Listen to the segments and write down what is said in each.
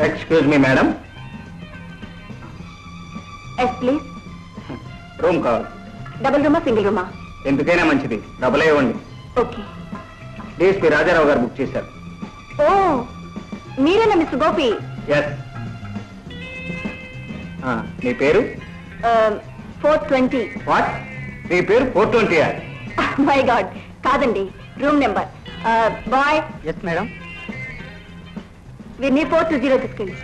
Excuse me, madam. Yes, please. Room కావాలి. Double రూమా single రూమా? ఎందుకైనా మంచిది, డబులే ఇవ్వండి. ఓకే. డిఎస్పీ రాజారావు గారు బుక్ చేశారు. ఓ, మీరేనా మిస్టర్ గోపి? ఎస్. మీ పేరు? 420. వాట్? మీ పేరు 420? మై గాడ్, కాదండి, room number. Boy. Yes madam. వీరిని 420 తీసుకెళ్ళి.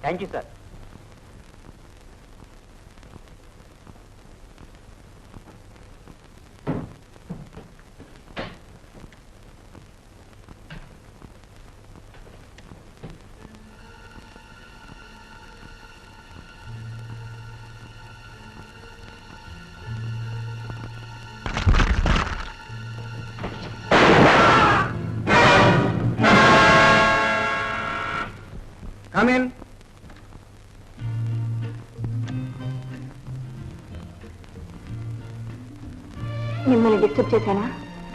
Thank you sir. Come in. మిమ్మల్ని డిస్టర్బ్ చేశానా?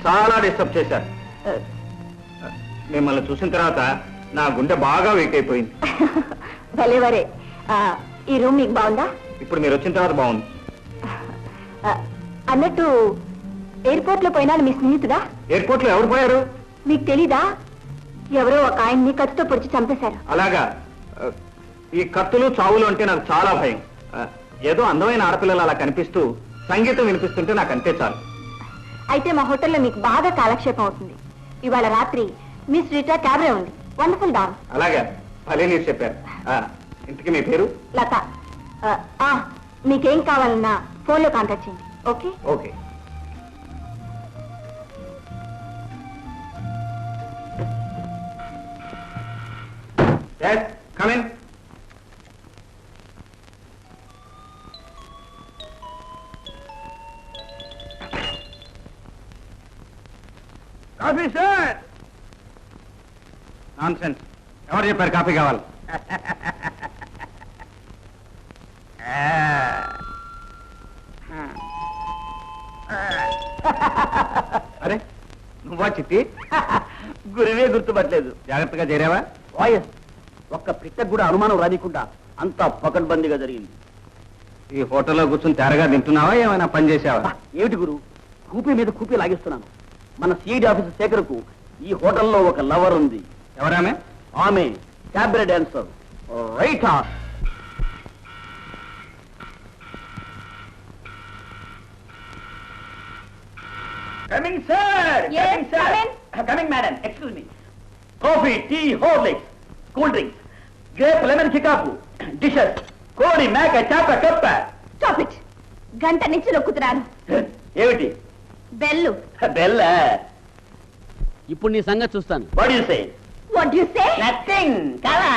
చాలా డిస్టర్బ్ చేశారు. మిమ్మల్ని చూసిన తర్వాత నా గుండె బాగా వీక్ అయిపోయింది. భలేవరే. ఈ రూమ్ మీకు బాగుందా? ఇప్పుడు మీరు వచ్చిన తర్వాత బాగుంది. అన్నట్టు ఎయిర్పోర్ట్ లో పోయినా మీ స్నేహితుడా? ఎయిర్పోర్ట్ లో ఎవరు పోయారు? మీకు తెలీదా? ఎవరో ఒక ఆయన్ని కత్తితో పొడిచి చంపేశారు. అలాగా. ఈ కత్తులు చావులు అంటే నాకు చాలా భయం. ఏదో అందమైన ఆడపిల్లలు అలా కనిపిస్తూ సంగీతం వినిపిస్తుంటే నాకు అంతే చాలు. అయితే మా హోటల్లో మీకు బాగా కాలక్షేపం అవుతుంది. ఇవాళ రాత్రి మిస్ రీటా క్యాబ్రే ఉంది. Wonderful damn. అలాగా, భలే మీరు చెప్పారు. ఇంతకీ మీ పేరు? లత. మీకేం కావాలన్నా ఫోన్లో కాంటాక్ట్ చేయండి. Okay? Okay. Yes, come in. Coffee sir. Nonsense. ఎవరు చెప్పారు కాఫీ కావాలి? అరే నువ్వా చిట్టి? గురువే గుర్తుపట్టలేదు. జాగ్రత్తగా చేరావా? వాయస్ ఒక్క పిట్టకు కూడా అనుమానం రానికుండా అంతా పకడ్బందీగా జరిగింది. ఈ హోటల్లో కూర్చొని తెరగా తింటున్నావా, ఏమైనా పని చేసావా? ఏమిటి గురు, కూపీ మీద కూపీ లాగిస్తున్నాను. మన సిఐడి ఆఫీసర్ శేఖర్కు ఈ హోటల్లో ఒక లవర్ ఉంది. ఎవరామె? ఆమె cabaret dancer right off. Coming sir. Yes, come in. Coming madam. Excuse me. Coffee, tea, Horlicks, cool drinks, grape lemon చికాకు, డిషెస్, కోడి, మేక, చేప, కప్ప. Stop it. గంట నుంచి నొక్కుతున్నాను. ఏమిటి బెల్లు. బెల్ల? ఇప్పుడు నీ సంగతి చూస్తాను. What you say? What you say? Nothing. కాదా?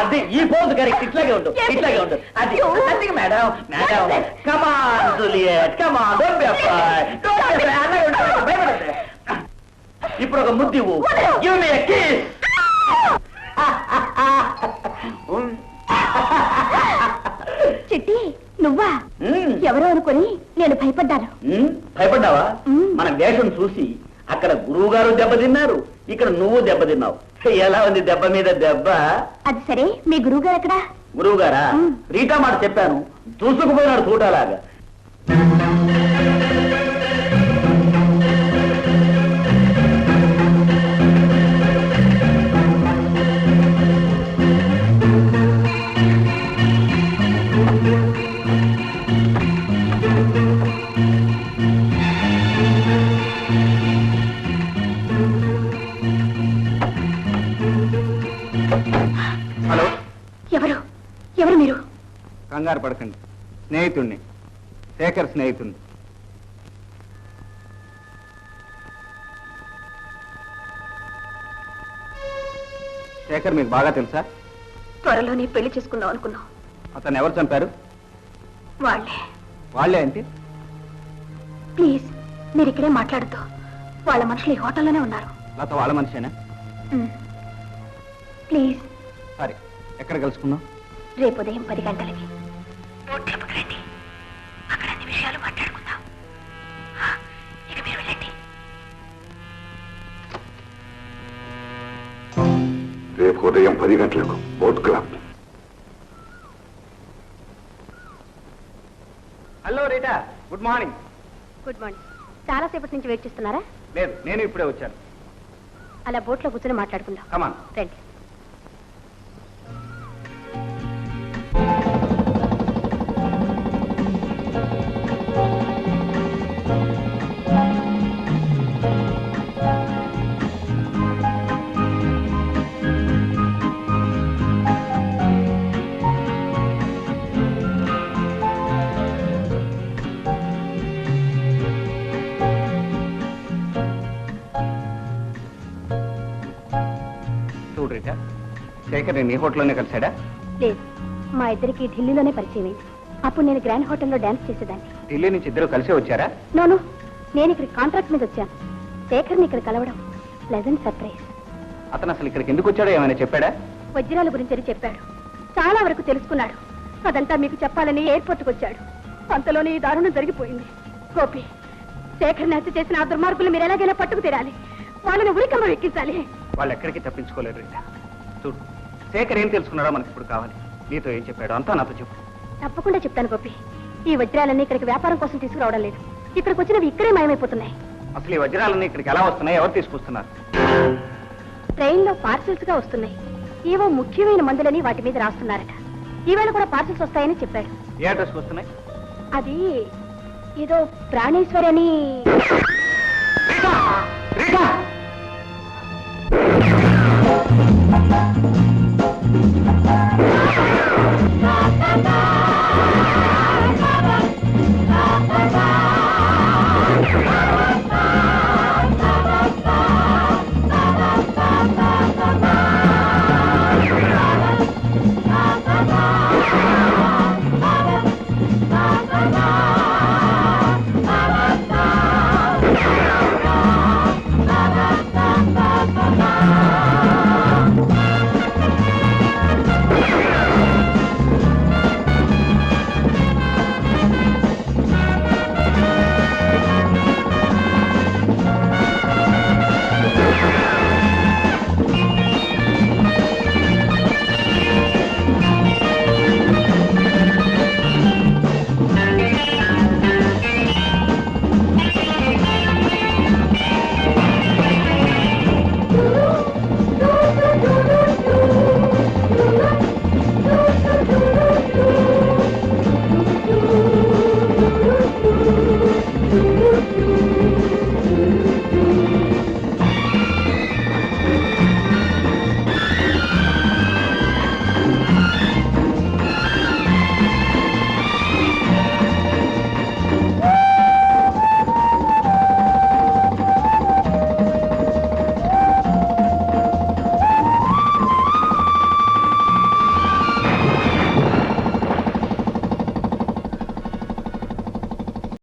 అది ఈ పోజ్ కరెక్ట్. ఇట్లాగే ఉండు, ఇట్లాగే ఉండు. అది nothing madam. Madam come on Juliet, come on, don't be afraid, don't be afraid. అలాగే ఉండు, భయపడద్దు. ఇప్పుడు ఒక ముద్దు ఇవ్వు. గివ్ మీ ఎ కిస్. చిట్టి, నువ్వా? ఎవరో అనుకుని నేను భయపడ్డాను. భయపడ్డావా? మన వేషం చూసి అక్కడ గురువు గారు దెబ్బతిన్నారు, ఇక్కడ నువ్వు దెబ్బతిన్నావు. ఎలా ఉంది దెబ్బ మీద దెబ్బ? అది సరే, మీ గురువు గారు ఎక్కడా? గురువు గారా? రీటా మాట చెప్పాను, దూసుకుపోయినాడు చూడాలాగా. హలో. ఎవరు ఎవరు మీరు? కంగారు పడకండి, స్నేహితుణ్ణి, శేఖర్ స్నేహితుణ్ణి. శేఖర్ మీకు బాగా తెలుసా? త్వరలోనే పెళ్లి చేసుకుందాం అనుకున్నాం. అతను ఎవరు చంపారు? వాళ్ళే. వాళ్ళే అంటే? ప్లీజ్ మీరు ఇక్కడే మాట్లాడుతూ, వాళ్ళ మనుషులు ఈ హోటల్లోనే ఉన్నారు. లత వాళ్ళ మనిషేనా? ప్లీజ్ సరే, ఎక్కడ కలుసుకుందాం? రేపు ఉదయం 10 గంటలకి బోట్ క్లబ్కి రండి. అక్కడ అన్ని విషయాలు మాట్లాడుకుందాం. ఇక మీరు వెళ్ళండి. రేపు ఉదయం 10 గంటలకు boat club. Hello Rita, good morning. Good morning. చాలాసేపటి నుంచి వెయిట్ చేస్తున్నారా? లేదు, నేను ఇప్పుడే వచ్చాను. అలా బోట్లో కూర్చొని మాట్లాడుకుందాం. కమాన్. రండి. చూడు రీటా, శేఖర్ నేను ఈ హోటల్లోనే కలిశాడా? లేదు, మా ఇద్దరికి ఢిల్లీలోనే పరిచయం అయింది. అప్పుడు నేను గ్రాండ్ హోటల్లో డాన్స్ చేసేదాన్ని. ఢిల్లీ నుంచి ఇద్దరు కలిసే వచ్చారా? నోను, నేను ఇక్కడ కాంట్రాక్ట్ మీద వచ్చాను. శేఖర్ని ఇక్కడ కలవడం ప్లెజెంట్ సర్ప్రైజ్. అతను అసలు ఇక్కడికి ఎందుకు వచ్చాడో ఏమైనా చెప్పాడా? వజ్రాల గురించి అని చెప్పాడు. చాలా వరకు తెలుసుకున్నాడు. అదంతా మీకు చెప్పాలని ఎయిర్పోర్ట్కి వచ్చాడు. అంతలోనే ఈ దారుణం జరిగిపోయింది. గోపి, శేఖర్ని హత్య చేసిన ఆ దుర్మార్గులు మీరు ఎలాగైనా పట్టుకు తీరాలి. వాళ్ళని ఉరికమ్మ ఎక్కించాలి. వాళ్ళు ఎక్కడికి తప్పించుకోలేరు రీటా. చూడు, శేఖర్ ఏం తెలుసుకున్నాడో మనకి ఇప్పుడు కావాలి. నీతో ఏం చెప్పాడో అంతా నాతో చెప్పు. తప్పకుండా చెప్తాను గోపి. ఈ వజ్రాలన్నీ ఇక్కడికి వ్యాపారం కోసం తీసుకురావడం లేదు. ఇక్కడికి వచ్చినవి ఇక్కడే మాయమైపోతున్నాయి. అసలు ఈ వజ్రాలన్నీ ఇక్కడికి ఎలా వస్తున్నాయి? ఎవరు తీసుకొస్తున్నారు? ట్రైన్లో పార్సిల్స్ గా వస్తున్నాయి. ఏవో ముఖ్యమైన మందులని వాటి మీద రాస్తున్నారట. ఈవేళ కూడా పార్సిల్స్ వస్తాయని చెప్పాడు. ఏ అడ్రస్కి వస్తున్నాయి? అది ఏదో ప్రాణేశ్వరి అని. రీటా!